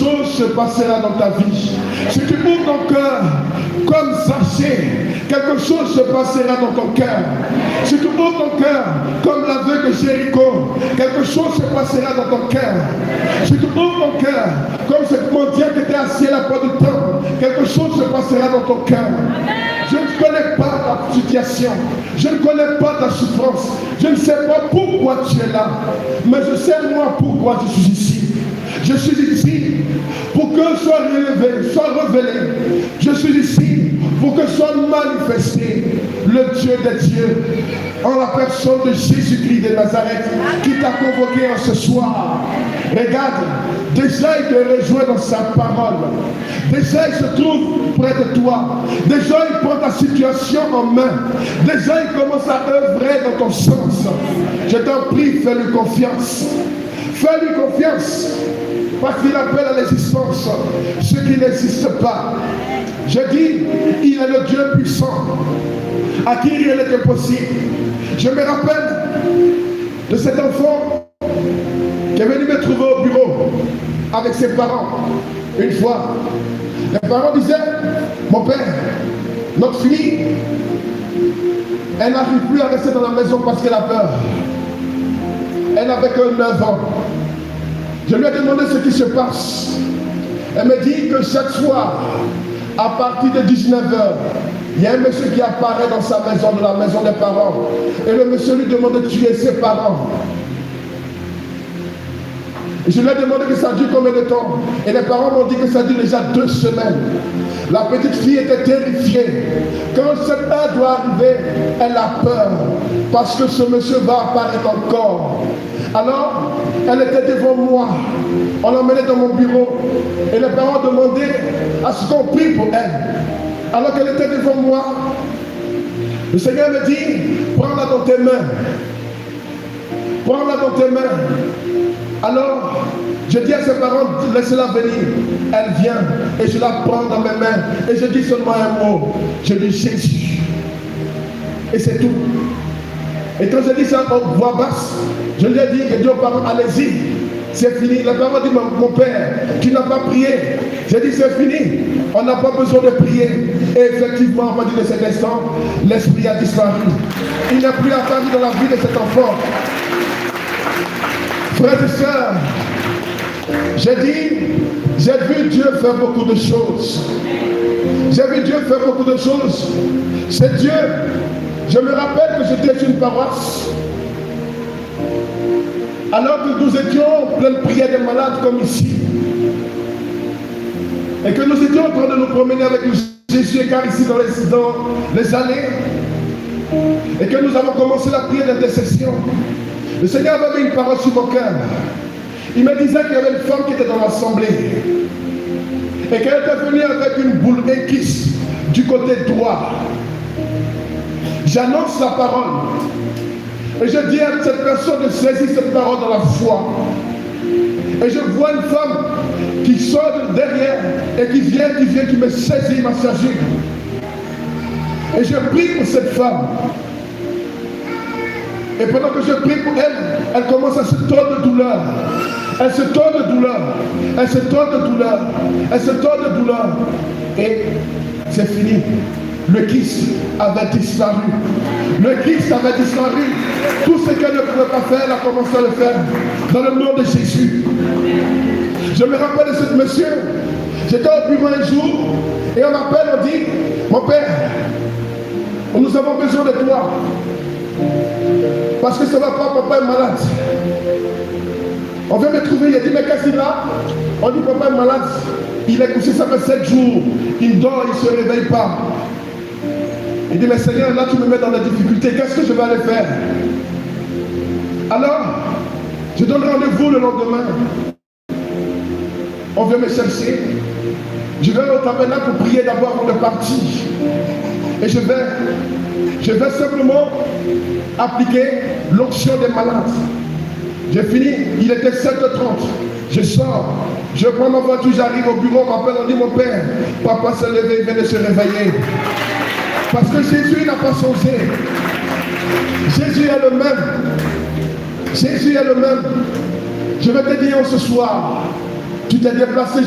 chose se passera dans ta vie. Si tu ouvres ton cœur comme Zachée, quelque chose se passera dans ton cœur. Si tu ouvres ton cœur comme l'aveugle de Jéricho, quelque chose se passera dans ton cœur. Si tu ouvres ton cœur comme ce mendiant qui était assis à la porte du temple, quelque chose se passera dans ton cœur. Je ne connais pas ta situation, je ne connais pas ta souffrance, je ne sais pas pourquoi tu es là, mais je sais moi pourquoi je suis ici. Je suis ici pour que soit révélé. Je suis ici pour que soit manifesté le Dieu des dieux en la personne de Jésus-Christ de Nazareth qui t'a convoqué en ce soir. Regarde, déjà il te rejoint dans sa parole. Déjà il se trouve près de toi. Déjà il prend ta situation en main. Déjà il commence à œuvrer dans ton sens. Je t'en prie, fais-lui confiance. Fais-lui confiance. Parce qu'il appelle à l'existence ce qui n'existe pas. Je dis, il est le Dieu puissant, à qui rien n'était possible. Je me rappelle de cet enfant qui est venu me trouver au bureau avec ses parents. Une fois, les parents disaient, mon père, notre fille, elle n'arrive plus à rester dans la maison parce qu'elle a peur. Elle n'avait que 9 ans. Je lui ai demandé ce qui se passe. Elle me dit que chaque soir, à partir de 19h, il y a un monsieur qui apparaît dans sa maison, de la maison des parents. Et le monsieur lui demande de tuer ses parents. Et je lui ai demandé que ça dure combien de temps. Et les parents m'ont dit que ça dure déjà 2 semaines. La petite fille était terrifiée. Quand cette heure doit arriver, elle a peur. Parce que ce monsieur va apparaître encore. Alors, elle était devant moi. On l'emmenait dans mon bureau. Et les parents demandaient à ce qu'on prie pour elle. Alors qu'elle était devant moi, le Seigneur me dit, prends-la dans tes mains. Prends-la dans tes mains. Alors, je dis à ses parents, laissez-la venir. Elle vient et je la prends dans mes mains. Et je dis seulement un mot. Je dis Jésus. Et c'est tout. Et quand je dis ça en voix basse, je lui ai dit, je dis aux parents, allez-y, c'est fini. Les parents disent, mon père, tu n'as pas prié. J'ai dit, c'est fini, on n'a pas besoin de prier. Et effectivement, on m'a dit de cet instant, l'esprit a disparu. Il n'est plus apparu dans la vie de cet enfant. Frères et sœurs, j'ai dit, j'ai vu Dieu faire beaucoup de choses. J'ai vu Dieu faire beaucoup de choses. C'est Dieu. Je me rappelle que j'étais une paroisse. Alors que nous étions en pleine prière des malades comme ici. Et que nous étions en train de nous promener avec Jésus car ici dans les allées. Et que nous avons commencé la prière d'intercession. Le Seigneur avait mis une parole sur mon cœur. Il me disait qu'il y avait une femme qui était dans l'assemblée. Et qu'elle était venue avec une boule équisse du côté droit. J'annonce la parole. Et je dis à cette personne de saisir cette parole dans la foi. Et je vois une femme qui sort de derrière et qui vient, qui me saisit, ma saisie. Et je prie pour cette femme. Et pendant que je prie pour elle, elle commence à se tordre de douleur. Elle se tord de douleur. Elle se tord de douleur. Elle se tord de douleur. Et c'est fini. Le kyste avait disparu. Le kyste avait disparu. Tout ce qu'elle ne pouvait pas faire, elle a commencé à le faire. Dans le nom de Jésus. Je me rappelle de ce monsieur. J'étais au bureau un jour. Et on m'appelle, on dit, mon père, nous avons besoin de toi. Parce que ça ne va pas, papa est malade. On vient me trouver, il a dit, mais qu'est-ce qu'il a? On dit, papa est malade. Il est couché, ça fait 7 jours. Il dort, il ne se réveille pas. Il dit, mais Seigneur, là tu me mets dans la difficulté, qu'est-ce que je vais aller faire? Alors, je donne rendez-vous le lendemain. On vient me chercher. Je vais au tabernacle pour prier d'abord avant de partir. Et je vais simplement appliquer l'onction des malades. J'ai fini, il était 7h30. Je sors, je prends ma voiture, j'arrive au bureau, on m'appelle, on dit mon père, papa s'est levé, il vient de se réveiller. Parce que Jésus n'a pas changé. Jésus est le même. Jésus est le même. Je vais te dire ce soir, tu t'es déplacé.